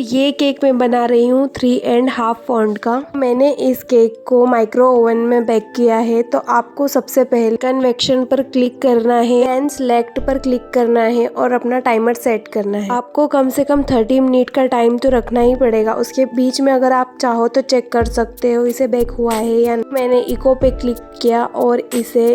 ये केक मैं बना रही हूँ 3.5 पाउंड का। मैंने इस केक को माइक्रो ओवन में बेक किया है। तो आपको सबसे पहले कन्वेक्शन पर क्लिक करना है, देन सिलेक्ट पर क्लिक करना है और अपना टाइमर सेट करना है। आपको कम से कम 30 मिनट का टाइम तो रखना ही पड़ेगा। उसके बीच में अगर आप चाहो तो चेक कर सकते हो इसे बेक हुआ है या नहीं। मैंने इको पे क्लिक किया और इसे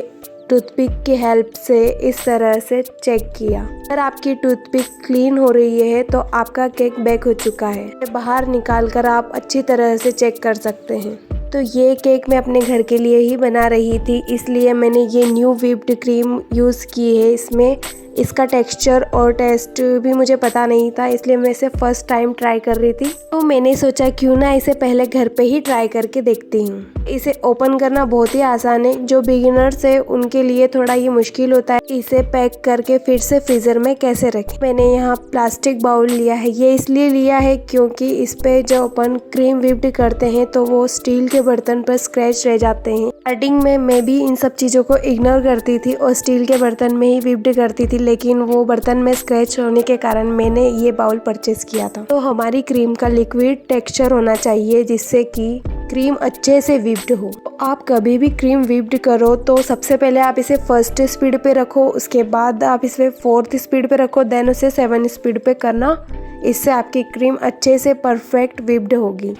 टूथपिक की हेल्प से इस तरह से चेक किया। अगर आपकी टूथपिक क्लीन हो रही है तो आपका केक बेक हो चुका है। बाहर निकाल कर आप अच्छी तरह से चेक कर सकते हैं। तो ये केक मैं अपने घर के लिए ही बना रही थी, इसलिए मैंने ये न्यू व्हिप्ड क्रीम यूज़ की है। इसमें इसका टेक्सचर और टेस्ट भी मुझे पता नहीं था, इसलिए मैं इसे फर्स्ट टाइम ट्राई कर रही थी। तो मैंने सोचा क्यों ना इसे पहले घर पे ही ट्राई करके देखती हूँ। इसे ओपन करना बहुत ही आसान है। जो बिगिनर्स है उनके लिए थोड़ा ये मुश्किल होता है इसे पैक करके फिर से फ्रीजर में कैसे रखें। मैंने यहाँ प्लास्टिक बाउल लिया है। ये इसलिए लिया है क्योंकि इस पे जब अपन क्रीम व्हिप्ड करते हैं तो वो स्टील के बर्तन पर स्क्रैच रह जाते हैं। स्टार्टिंग में मैं भी इन सब चीज़ों को इग्नोर करती थी और स्टील के बर्तन में ही व्हिप्ड करती थी, लेकिन वो बर्तन में स्क्रैच होने के कारण मैंने ये बाउल परचेज किया था। तो हमारी क्रीम का लिक्विड टेक्सचर होना चाहिए जिससे कि क्रीम अच्छे से व्हिप्ड हो। तो आप कभी भी क्रीम व्हिप्ड करो तो सबसे पहले आप इसे फर्स्ट स्पीड पे रखो, उसके बाद आप इसे 4th स्पीड पे रखो, देन उसे 7 स्पीड पे करना। इससे आपकी क्रीम अच्छे से परफेक्ट व्हिप्ड होगी।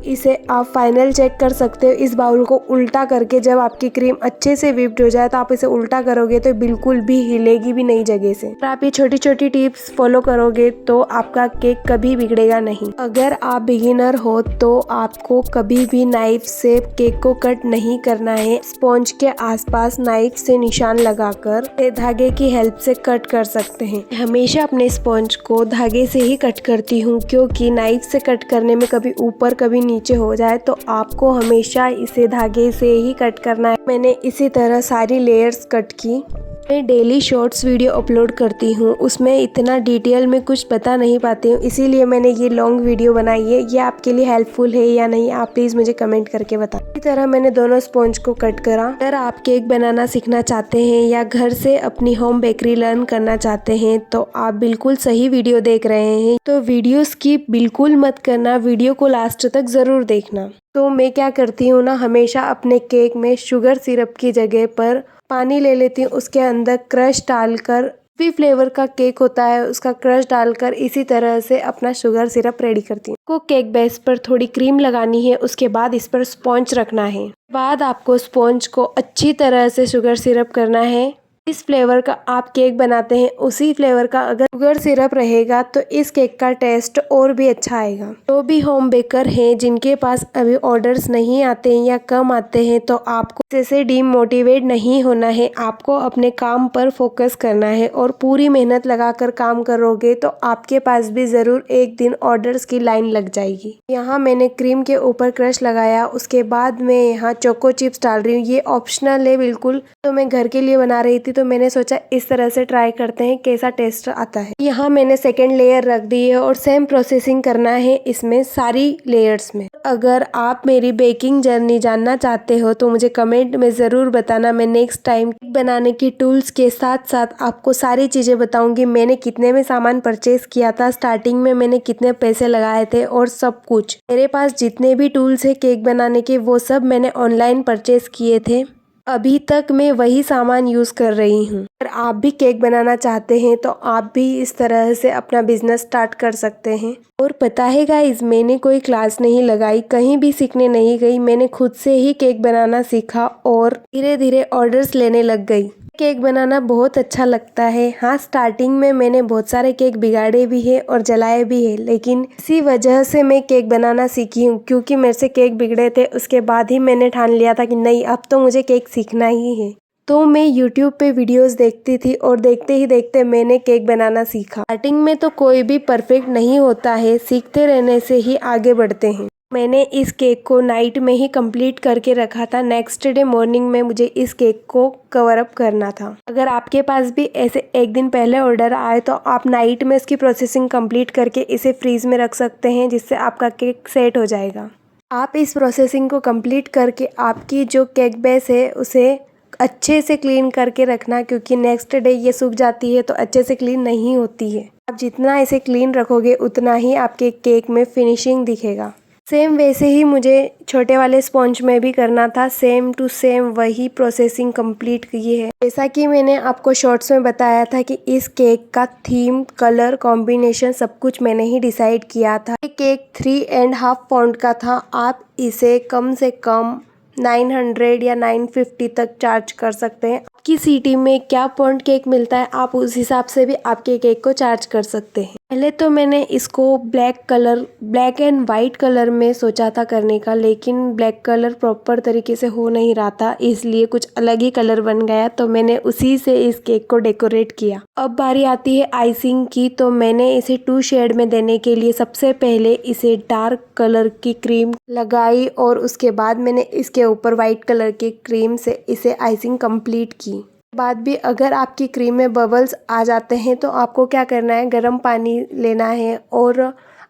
इसे आप फाइनल चेक कर सकते हो इस बाउल को उल्टा करके। जब आपकी क्रीम अच्छे से व्हिप्ड हो जाए तो आप इसे उल्टा करोगे तो बिल्कुल भी हिलेगी भी नहीं जगह से। अगर आप ये छोटी छोटी टिप्स फॉलो करोगे तो आपका केक कभी बिगड़ेगा नहीं। अगर आप बिगिनर हो तो आपको कभी भी नाइफ से केक को कट नहीं करना है। स्पॉन्ज के आसपास नाइफ से निशान लगाकर धागे की हेल्प से कट कर सकते हैं। हमेशा अपने स्पॉन्ज को धागे से ही कट करती हूँ, क्योंकि नाइफ से कट करने में कभी ऊपर कभी नीचे हो जाए तो आपको हमेशा इसे धागे से ही कट करना है। मैंने इसी तरह सारी लेयर्स कट की। मैं डेली शॉर्ट्स वीडियो अपलोड करती हूँ, उसमें इतना डिटेल में कुछ बता नहीं पाती हूँ, इसीलिए मैंने ये लॉन्ग वीडियो बनाई है। ये आपके लिए हेल्पफुल है या नहीं आप प्लीज़ मुझे कमेंट करके बताएं। इसी तरह मैंने दोनों स्पॉन्ज को कट करा। अगर आप केक बनाना सीखना चाहते हैं या घर से अपनी होम बेकरी लर्न करना चाहते हैं तो आप बिल्कुल सही वीडियो देख रहे हैं। तो वीडियो स्किप बिल्कुल मत करना, वीडियो को लास्ट तक ज़रूर देखना। तो मैं क्या करती हूँ ना, हमेशा अपने केक में शुगर सिरप की जगह पर पानी ले लेती हूँ, उसके अंदर क्रश डालकर, भी फ्लेवर का केक होता है उसका क्रश डालकर इसी तरह से अपना शुगर सिरप रेडी करती हूँ। को केक बेस पर थोड़ी क्रीम लगानी है, उसके बाद इस पर स्पॉन्ज रखना है। बाद आपको स्पॉन्ज को अच्छी तरह से शुगर सिरप करना है। इस फ्लेवर का आप केक बनाते हैं उसी फ्लेवर का अगर शुगर सिरप रहेगा तो इस केक का टेस्ट और भी अच्छा आएगा। जो भी होम बेकर हैं जिनके पास अभी ऑर्डर्स नहीं आते हैं या कम आते हैं तो आपको इससे डीमोटिवेट नहीं होना है। आपको अपने काम पर फोकस करना है और पूरी मेहनत लगाकर काम करोगे तो आपके पास भी ज़रूर एक दिन ऑर्डर्स की लाइन लग जाएगी। यहाँ मैंने क्रीम के ऊपर क्रश लगाया, उसके बाद मैं यहाँ चोको चिप्स डाल रही हूँ। ये ऑप्शनल है बिल्कुल, तो मैं घर के लिए बना रही थी तो मैंने सोचा इस तरह से ट्राई करते हैं कैसा टेस्ट आता है। यहाँ मैंने सेकेंड लेयर रख दी है और सेम प्रोसेसिंग करना है इसमें सारी लेयर्स में। अगर आप मेरी बेकिंग जर्नी जानना चाहते हो तो मुझे कमेंट में ज़रूर बताना। मैं नेक्स्ट टाइम बनाने की टूल्स के साथ साथ आपको सारी चीज़ें बताऊंगी। मैंने कितने में सामान परचेज किया था, स्टार्टिंग में मैंने कितने पैसे लगाए थे और सब कुछ। मेरे पास जितने भी टूल्स है केक बनाने के वो सब मैंने ऑनलाइन परचेज किए थे। अभी तक मैं वही सामान यूज़ कर रही हूँ। अगर आप भी केक बनाना चाहते हैं तो आप भी इस तरह से अपना बिजनेस स्टार्ट कर सकते हैं। और पता है गाइस, मैंने कोई क्लास नहीं लगाई, कहीं भी सीखने नहीं गई। मैंने खुद से ही केक बनाना सीखा और धीरे धीरे ऑर्डर्स लेने लग गई। केक बनाना बहुत अच्छा लगता है। हाँ, स्टार्टिंग में मैंने बहुत सारे केक बिगाड़े भी है और जलाए भी है, लेकिन इसी वजह से मैं केक बनाना सीखी हूँ, क्योंकि मेरे से केक बिगड़े थे। उसके बाद ही मैंने ठान लिया था कि नहीं, अब तो मुझे केक सीखना ही है। तो मैं YouTube पे वीडियोस देखती थी और देखते ही देखते मैंने केक बनाना सीखा। स्टार्टिंग में तो कोई भी परफेक्ट नहीं होता है, सीखते रहने से ही आगे बढ़ते हैं। मैंने इस केक को नाइट में ही कंप्लीट करके रखा था। नेक्स्ट डे मॉर्निंग में मुझे इस केक को कवर अप करना था। अगर आपके पास भी ऐसे एक दिन पहले ऑर्डर आए तो आप नाइट में इसकी प्रोसेसिंग कंप्लीट करके इसे फ्रीज में रख सकते हैं, जिससे आपका केक सेट हो जाएगा। आप इस प्रोसेसिंग को कंप्लीट करके आपकी जो केक बेस है उसे अच्छे से क्लीन करके रखना, क्योंकि नेक्स्ट डे ये सूख जाती है तो अच्छे से क्लीन नहीं होती है। आप जितना इसे क्लीन रखोगे उतना ही आपके केक में फिनिशिंग दिखेगा। सेम वैसे ही मुझे छोटे वाले स्पॉन्ज में भी करना था, सेम टू सेम वही प्रोसेसिंग कंप्लीट की है। जैसा कि मैंने आपको शॉर्ट्स में बताया था कि इस केक का थीम, कलर कॉम्बिनेशन सब कुछ मैंने ही डिसाइड किया था। ये केक 3.5 पाउंड का था। आप इसे कम से कम 900 या 950 तक चार्ज कर सकते हैं। आपकी सिटी में क्या पाउंड केक मिलता है, आप उस हिसाब से भी आपके केक को चार्ज कर सकते हैं। पहले तो मैंने इसको ब्लैक एंड वाइट कलर में सोचा था करने का, लेकिन ब्लैक कलर प्रॉपर तरीके से हो नहीं रहा था, इसलिए कुछ अलग ही कलर बन गया, तो मैंने उसी से इस केक को डेकोरेट किया। अब बारी आती है आइसिंग की, तो मैंने इसे 2 शेड में देने के लिए सबसे पहले इसे डार्क कलर की क्रीम लगाई और उसके बाद मैंने इसके ऊपर वाइट कलर की क्रीम से इसे आइसिंग कंप्लीट की। बाद भी अगर आपकी क्रीम में बबल्स आ जाते हैं तो आपको क्या करना है, गर्म पानी लेना है और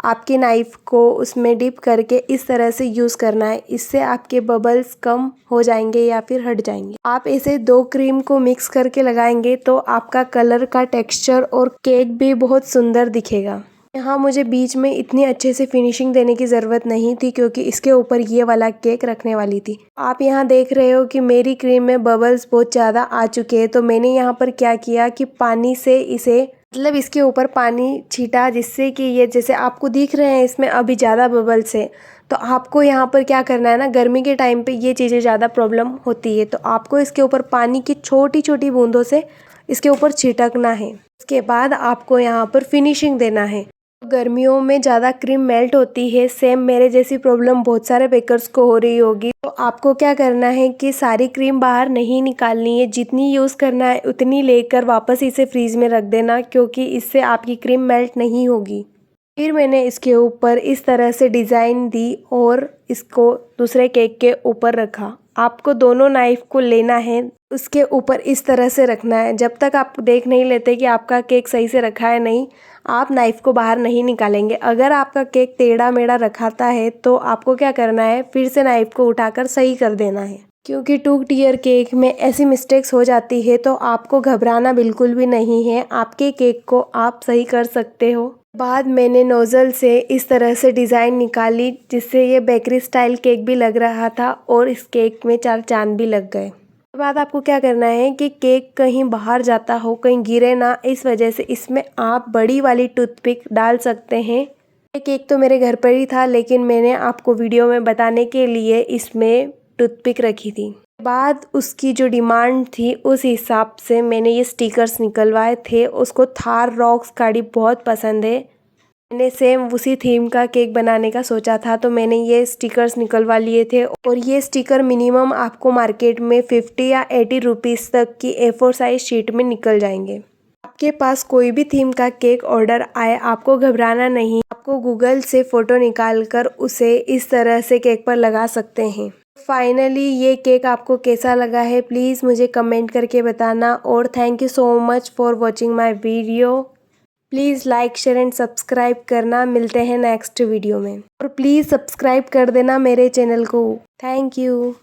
आपकी नाइफ़ को उसमें डिप करके इस तरह से यूज़ करना है। इससे आपके बबल्स कम हो जाएंगे या फिर हट जाएंगे। आप इसे 2 क्रीम को मिक्स करके लगाएंगे तो आपका कलर का टेक्सचर और केक भी बहुत सुंदर दिखेगा। यहाँ मुझे बीच में इतनी अच्छे से फिनिशिंग देने की ज़रूरत नहीं थी, क्योंकि इसके ऊपर ये वाला केक रखने वाली थी। आप यहाँ देख रहे हो कि मेरी क्रीम में बबल्स बहुत ज़्यादा आ चुके हैं, तो मैंने यहाँ पर क्या किया कि पानी से इसे इसके ऊपर पानी छीटा, जिससे कि ये जैसे आपको दिख रहे हैं इसमें अभी ज़्यादा बबल्स है। तो आपको यहाँ पर क्या करना है ना, गर्मी के टाइम पे ये चीज़ें ज़्यादा प्रॉब्लम होती है, तो आपको इसके ऊपर पानी की छोटी छोटी बूंदों से इसके ऊपर छिटकना है। उसके बाद आपको यहाँ पर फिनिशिंग देना है। गर्मियों में ज़्यादा क्रीम मेल्ट होती है, सेम मेरे जैसी प्रॉब्लम बहुत सारे बेकर्स को हो रही होगी। तो आपको क्या करना है कि सारी क्रीम बाहर नहीं निकालनी है, जितनी यूज़ करना है उतनी लेकर वापस इसे फ्रीज में रख देना, क्योंकि इससे आपकी क्रीम मेल्ट नहीं होगी। फिर मैंने इसके ऊपर इस तरह से डिज़ाइन दी और इसको दूसरे केक के ऊपर रखा। आपको दोनों नाइफ को लेना है, उसके ऊपर इस तरह से रखना है। जब तक आप देख नहीं लेते कि आपका केक सही से रखा है नहीं, आप नाइफ को बाहर नहीं निकालेंगे। अगर आपका केक टेढ़ा मेढ़ा रखाता है तो आपको क्या करना है, फिर से नाइफ को उठाकर सही कर देना है, क्योंकि 2 टियर केक में ऐसी मिस्टेक्स हो जाती है। तो आपको घबराना बिल्कुल भी नहीं है, आपके केक को आप सही कर सकते हो। बाद मैंने नोज़ल से इस तरह से डिज़ाइन निकाली, जिससे ये बेकरी स्टाइल केक भी लग रहा था और इस केक में 4 चांद भी लग गए। बाद आपको क्या करना है कि केक कहीं बाहर जाता हो, कहीं गिरे ना, इस वजह से इसमें आप बड़ी वाली टूथपिक डाल सकते हैं। ये केक तो मेरे घर पर ही था, लेकिन मैंने आपको वीडियो में बताने के लिए इसमें टूथपिक रखी थी। बाद उसकी जो डिमांड थी उस हिसाब से मैंने ये स्टिकर्स निकलवाए थे। उसको थार रॉक्स गाड़ी बहुत पसंद है। मैंने सेम उसी थीम का केक बनाने का सोचा था, तो मैंने ये स्टिकर्स निकलवा लिए थे। और ये स्टिकर मिनिमम आपको मार्केट में 50 या 80 रुपीज़ तक की A4 साइज शीट में निकल जाएंगे। आपके पास कोई भी थीम का केक ऑर्डर आए, आपको घबराना नहीं। आपको गूगल से फ़ोटो निकाल कर उसे इस तरह से केक पर लगा सकते हैं। फाइनली ये केक आपको कैसा लगा है, प्लीज़ मुझे कमेंट करके बताना। और thank you so much for watching my video. Please like, share and subscribe करना। मिलते हैं नेक्स्ट वीडियो में, और प्लीज़ सब्सक्राइब कर देना मेरे चैनल को। Thank you.